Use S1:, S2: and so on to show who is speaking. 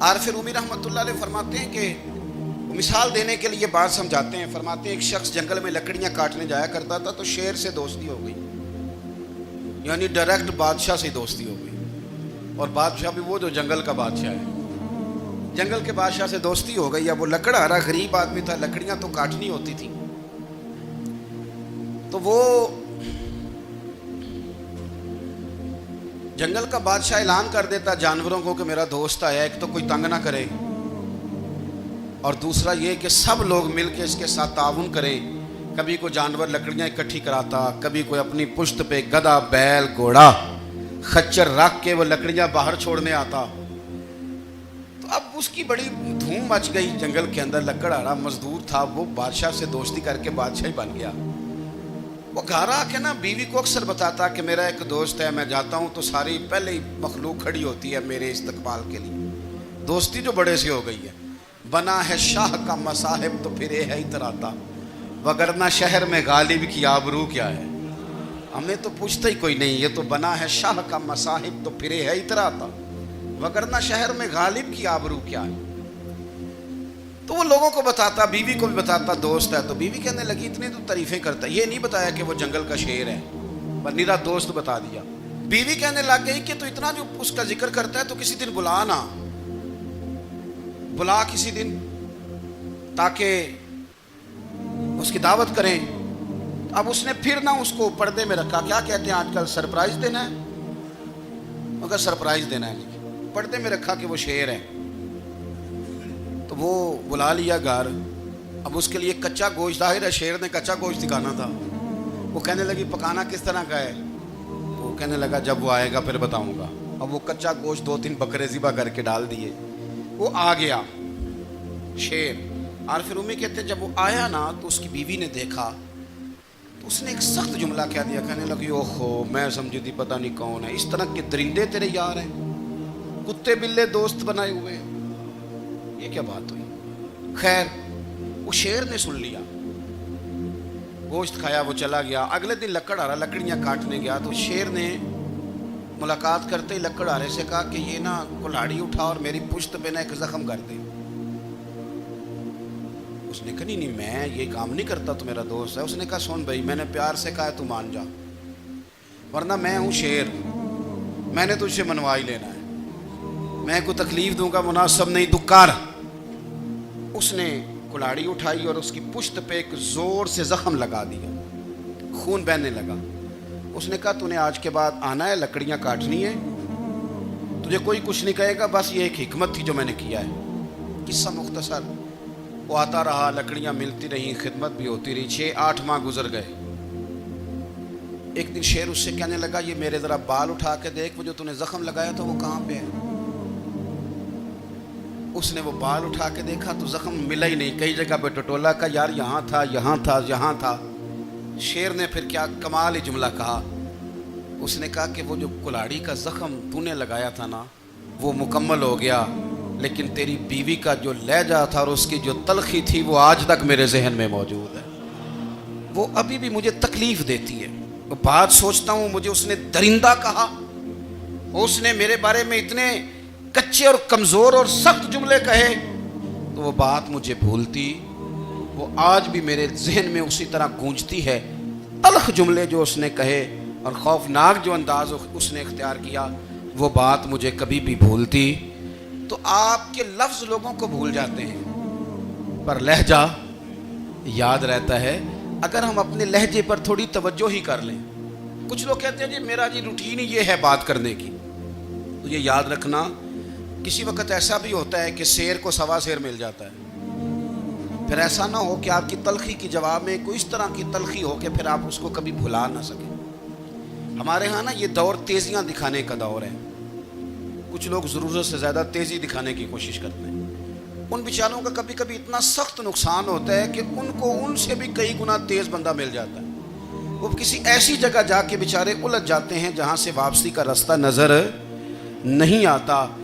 S1: عارف رومی رحمۃ اللہ علیہ فرماتے ہیں کہ مثال دینے کے لیے بات سمجھاتے ہیں. فرماتے ہیں ایک شخص جنگل میں لکڑیاں کاٹنے جایا کرتا تھا تو شیر سے دوستی ہو گئی, یعنی ڈائریکٹ بادشاہ سے دوستی ہو گئی, اور بادشاہ بھی وہ جو جنگل کا بادشاہ ہے. جنگل کے بادشاہ سے دوستی ہو گئی. اب وہ لکڑہارا غریب آدمی تھا, لکڑیاں تو کاٹنی ہوتی تھی. تو وہ جنگل کا بادشاہ اعلان کر دیتا جانوروں کو کہ میرا دوست آیا, ایک تو کوئی تنگ نہ کرے, اور دوسرا یہ کہ سب لوگ مل کے اس کے ساتھ تعاون کریں. کبھی کوئی جانور لکڑیاں اکٹھی کراتا, کبھی کوئی اپنی پشت پہ گدھا, بیل, گھوڑا, خچر رکھ کے وہ لکڑیاں باہر چھوڑنے آتا. تو اب اس کی بڑی دھوم مچ گئی جنگل کے اندر. لکڑہارا مزدور تھا, وہ بادشاہ سے دوستی کر کے بادشاہ ہی بن گیا. وہ گھر آ کے نا بیوی کو اکثر بتاتا کہ میرا ایک دوست ہے, میں جاتا ہوں تو ساری پہلے ہی مخلوق کھڑی ہوتی ہے میرے استقبال کے لیے. دوستی جو بڑے سے ہو گئی ہے. بنا ہے شاہ کا مصاحب تو پھر ہے اتراتا, وگرنہ شہر میں غالب کی آبرو کیا ہے. ہمیں تو پوچھتا ہی کوئی نہیں, یہ تو بنا ہے شاہ کا مصاحب تو پھر ہے اتراتا, وگرنہ شہر میں غالب کی آبرو کیا ہے. تو وہ لوگوں کو بتاتا, بیوی کو بھی بتاتا دوست ہے. تو بیوی کہنے لگی اتنی تو تعریفیں کرتا, یہ نہیں بتایا کہ وہ جنگل کا شیر ہے, پر نیرا دوست بتا دیا. بیوی کہنے لگ گئی کہ تو اتنا جو اس کا ذکر کرتا ہے تو کسی دن بلا نا, بلا کسی دن تاکہ اس کی دعوت کریں. اب اس نے پھر نہ اس کو پردے میں رکھا. کیا کہتے ہیں آج کل, سرپرائز دینا ہے, مگر سرپرائز دینا ہے, پردے میں رکھا کہ وہ شیر ہے. تو وہ بلا لیا گھر. اب اس کے لیے کچا گوشت, ظاہر ہے شیر نے کچا گوشت دکھانا تھا. وہ کہنے لگی پکانا کس طرح کا ہے. وہ کہنے لگا جب وہ آئے گا پھر بتاؤں گا. اب وہ کچا گوشت 2-3 بکرے ذبح کر کے ڈال دیے. وہ آ گیا شیر. عارف رومی کہتے جب وہ آیا نا تو اس کی بیوی نے دیکھا تو اس نے ایک سخت جملہ کہہ دیا. کہنے لگی اوہو, میں سمجھی تھی پتہ نہیں کون ہے, اس طرح کے درندے تیرے یار ہیں, کتے بلے دوست بنائے ہوئے ہیں, یہ کیا بات ہوئی. خیر وہ شیر نے سن لیا, گوشت کھایا, وہ چلا گیا. اگلے دن لکڑہارا لکڑیاں کاٹنے گیا تو شیر نے ملاقات کرتے ہی لکڑہارے سے کہا کہ یہ نا کلاڑی اٹھا اور میری پشت پہ نا ایک زخم کر دے. اس نے کہا نہیں میں یہ کام نہیں کرتا, تو میرا دوست ہے. اس نے کہا سن بھائی, میں نے پیار سے کہا ہے تو مان جا, ورنہ میں ہوں شیر, میں نے تجھ سے منوا ہی لینا ہے, میں کو تکلیف دوں گا مناسب نہیں, تو کر. اس نے کلاڑی اٹھائی اور اس کی پشت پہ ایک زور سے زخم لگا دیا, خون بہنے لگا. اس نے کہا تو نے آج کے بعد آنا ہے, لکڑیاں کاٹنی ہے, تجھے کوئی کچھ نہیں کہے گا, بس یہ ایک حکمت تھی جو میں نے کیا ہے. قصہ مختصر. وہ آتا رہا, لکڑیاں ملتی رہیں, خدمت بھی ہوتی رہی. 6-8 ماہ گزر گئے. ایک دن شیر اس سے کہنے لگا یہ میرے ذرا بال اٹھا کے دیکھ, وہ جو تو نے زخم لگایا تھا وہ کہاں پہ ہے. اس نے وہ بال اٹھا کے دیکھا تو زخم ملا ہی نہیں, کئی جگہ پہ ٹٹولا کا, یار یہاں تھا, یہاں تھا, یہاں تھا. شیر نے پھر کیا کمال ہی جملہ کہا. اس نے کہا کہ وہ جو کلاڑی کا زخم تو نے لگایا تھا نا وہ مکمل ہو گیا, لیکن تیری بیوی کا جو لہجہ تھا اور اس کی جو تلخی تھی وہ آج تک میرے ذہن میں موجود ہے, وہ ابھی بھی مجھے تکلیف دیتی ہے. وہ بات سوچتا ہوں مجھے اس نے درندہ کہا, اس نے میرے بارے میں اتنے کچے اور کمزور اور سخت جملے کہے, تو وہ بات مجھے بھولتی, وہ آج بھی میرے ذہن میں اسی طرح گونجتی ہے. تلخ جملے جو اس نے کہے اور خوفناک جو انداز اس نے اختیار کیا, وہ بات مجھے کبھی بھی بھولتی. تو آپ کے لفظ لوگوں کو بھول جاتے ہیں, پر لہجہ یاد رہتا ہے اگر ہم اپنے لہجے پر تھوڑی توجہ ہی کر لیں. کچھ لوگ کہتے ہیں جی میرا جی روٹین ہی یہ ہے بات کرنے کی, تو یہ یاد رکھنا کسی وقت ایسا بھی ہوتا ہے کہ شیر کو سوا شیر مل جاتا ہے. پھر ایسا نہ ہو کہ آپ کی تلخی کی جواب میں کوئی اس طرح کی تلخی ہو کہ پھر آپ اس کو کبھی بھلا نہ سکیں. ہمارے ہاں نا یہ دور تیزیاں دکھانے کا دور ہے. کچھ لوگ ضرورت سے زیادہ تیزی دکھانے کی کوشش کرتے ہیں. ان بیچاروں کا کبھی کبھی اتنا سخت نقصان ہوتا ہے کہ ان کو ان سے بھی کئی گنا تیز بندہ مل جاتا ہے. وہ کسی ایسی جگہ جا کے بیچارے الجھ جاتے ہیں جہاں سے واپسی کا راستہ نظر نہیں آتا.